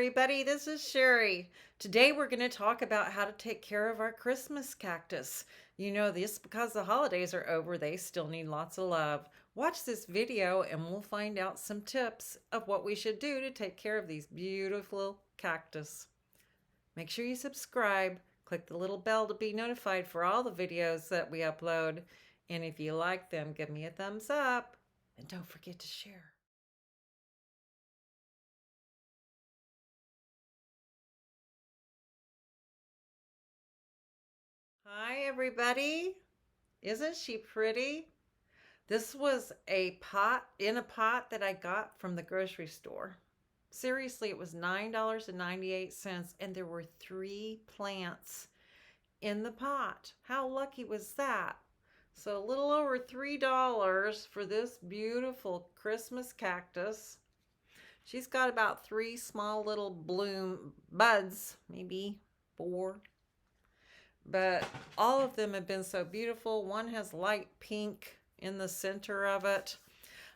everybody. This is Sherry. Today we're going to talk about how to take care of our Christmas cactus. You know this because the holidays are over, they still need lots of love. Watch this video and we'll find out some tips of what we should do to take care of these beautiful cactus. Make sure you subscribe. Click the little bell to be notified for all the videos that we upload. And if you like them, give me a thumbs up. And don't forget to share. Hi, everybody. Isn't she pretty? This was a pot in a pot that I got from the grocery store. Seriously, it was $9.98, and there were 3 plants in the pot. How lucky was that? So, a little over $3 for this beautiful Christmas cactus. She's got about 3 small little bloom buds, maybe 4, but all of them have been so beautiful. One has light pink in the center of it.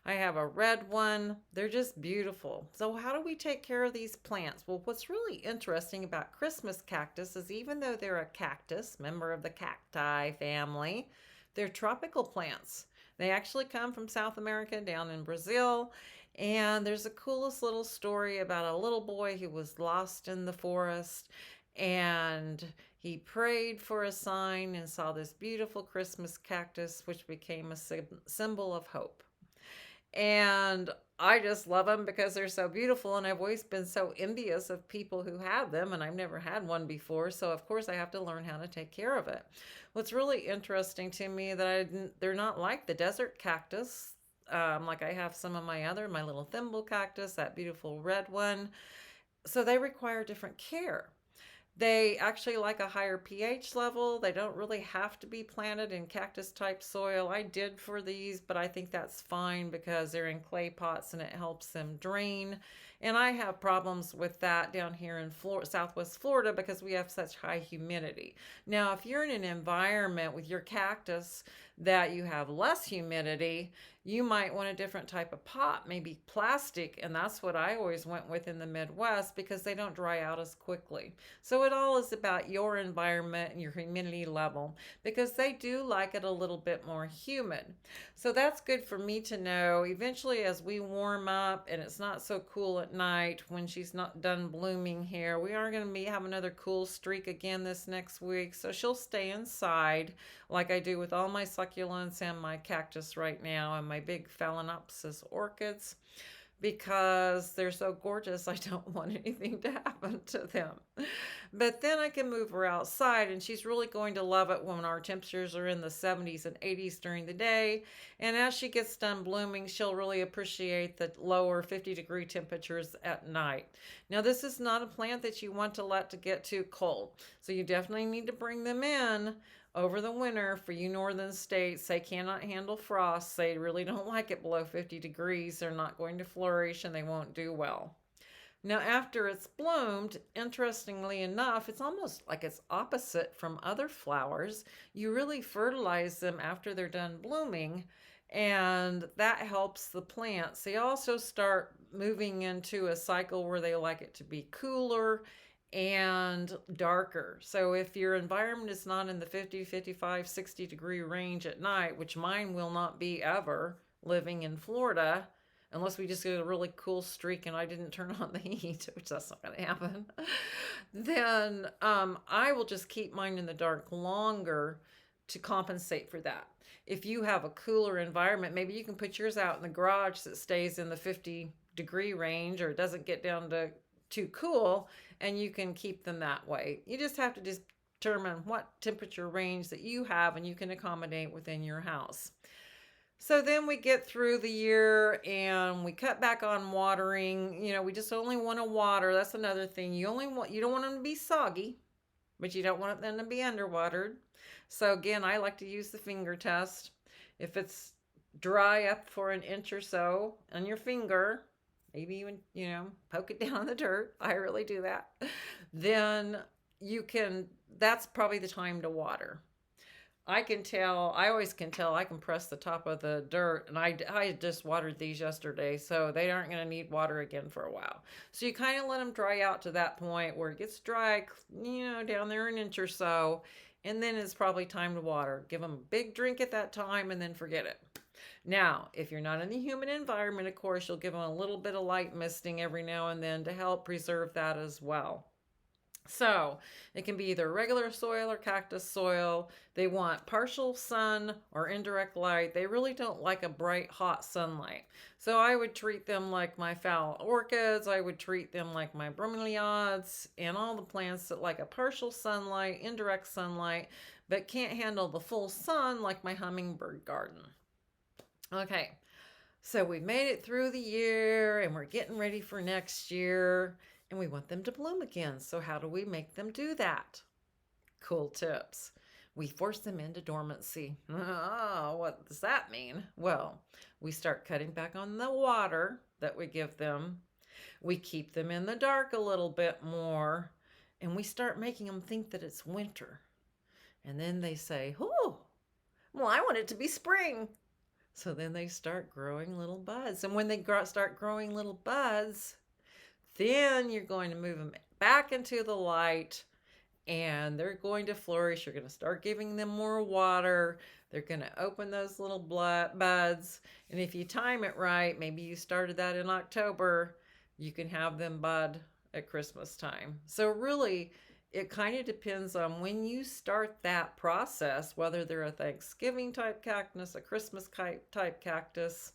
I have a red one. They're just beautiful. So how do we take care of these plants? Well, what's really interesting about Christmas cactus is even though they're a cactus, member of the cacti family, they're tropical plants. They actually come from South America down in Brazil. And there's the coolest little story about a little boy who was lost in the forest, and he prayed for a sign and saw this beautiful Christmas cactus, which became a symbol of hope. And I just love them because they're so beautiful, and I've always been so envious of people who have them, and I've never had one before, so of course I have to learn how to take care of it. What's really interesting to me that they're not like the desert cactus, like I have some of my little thimble cactus, that beautiful red one. So they require different care. They actually like a higher pH level. They don't really have to be planted in cactus type soil. I did for these, but I think that's fine because they're in clay pots and it helps them drain. And I have problems with that down here in Southwest Florida because we have such high humidity. Now, if you're in an environment with your cactus that you have less humidity, you might want a different type of pot, maybe plastic, and that's what I always went with in the Midwest because they don't dry out as quickly. So it all is about your environment and your humidity level because they do like it a little bit more humid. So that's good for me to know. Eventually, as we warm up and it's not so cool at night when she's not done blooming here, we are going to have another cool streak again this next week. So she'll stay inside like I do with all my succulents and my cactus right now and my big phalaenopsis orchids because they're so gorgeous. I don't want anything to happen to them. But then I can move her outside, and she's really going to love it when our temperatures are in the 70s and 80s during the day. And as she gets done blooming, she'll really appreciate the lower 50-degree temperatures at night. Now, this is not a plant that you want to let to get too cold, so you definitely need to bring them in over the winter. For you northern states, they cannot handle frost. They really don't like it below 50 degrees. They're not going to flourish and they won't do well. Now, after it's bloomed, interestingly enough, it's almost like it's opposite from other flowers. You really fertilize them after they're done blooming, and that helps the plants. They also start moving into a cycle where they like it to be cooler and darker. So if your environment is not in the 50, 55, 60 degree range at night, which mine will not be ever living in Florida, unless we just get a really cool streak and I didn't turn on the heat, which that's not going to happen, then I will just keep mine in the dark longer to compensate for that. If you have a cooler environment, maybe you can put yours out in the garage that stays in the 50-degree range or doesn't get down to too cool, and you can keep them that way. You just have to determine what temperature range that you have and you can accommodate within your house. So then we get through the year and we cut back on watering. You know, we just only want to water. That's another thing. You don't want them to be soggy, but you don't want them to be underwatered. So again, I like to use the finger test. If it's dry up for an inch or so on your finger, maybe even, poke it down in the dirt. I really do that. Then that's probably the time to water. I can tell, I always can tell, I can press the top of the dirt. And I just watered these yesterday, so they aren't going to need water again for a while. So you kind of let them dry out to that point where it gets dry, down there an inch or so. And then it's probably time to water. Give them a big drink at that time and then forget it. Now, if you're not in the humid environment, of course, you'll give them a little bit of light misting every now and then to help preserve that as well. So it can be either regular soil or cactus soil. They want partial sun or indirect light. They really don't like a bright, hot sunlight. So I would treat them like my phallus orchids. I would treat them like my bromeliads and all the plants that like a partial sunlight, indirect sunlight, but can't handle the full sun like my hummingbird garden. Okay, so we made it through the year and we're getting ready for next year and we want them to bloom again. So how do we make them do that? Cool tips. We force them into dormancy. Oh, what does that mean? Well, we start cutting back on the water that we give them. We keep them in the dark a little bit more and we start making them think that it's winter. And then they say, oh, well, I want it to be spring. So then they start growing little buds. And when they start growing little buds, then you're going to move them back into the light and they're going to flourish. You're going to start giving them more water. They're going to open those little buds. And if you time it right, maybe you started that in October, you can have them bud at Christmas time. So really, it kind of depends on when you start that process, whether they're a Thanksgiving type cactus, a Christmas type cactus.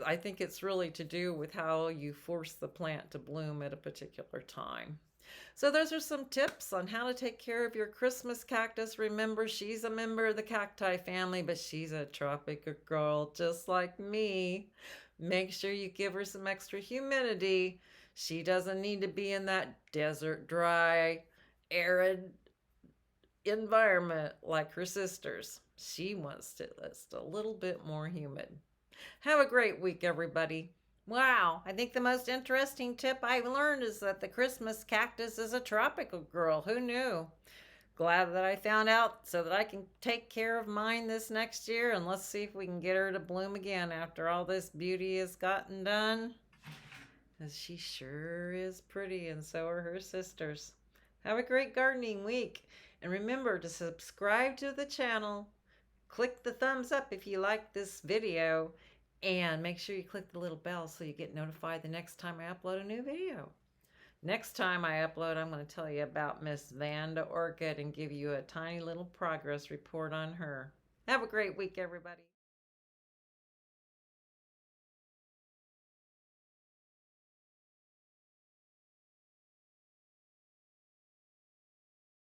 I think it's really to do with how you force the plant to bloom at a particular time. So those are some tips on how to take care of your Christmas cactus. Remember, she's a member of the cacti family, but she's a tropical girl just like me. Make sure you give her some extra humidity. She doesn't need to be in that desert, dry, arid environment like her sisters. She wants to just a little bit more humid. Have a great week, everybody. Wow, I think the most interesting tip I've learned is that the Christmas cactus is a tropical girl. Who knew? Glad that I found out so that I can take care of mine this next year, and let's see if we can get her to bloom again after all this beauty has gotten done. Because she sure is pretty, and so are her sisters. Have a great gardening week, and remember to subscribe to the channel. Click the thumbs up if you like this video, and make sure you click the little bell so you get notified the next time I upload a new video. Next time I upload, I'm going to tell you about Miss Vanda Orchid and give you a tiny little progress report on her. Have a great week, everybody.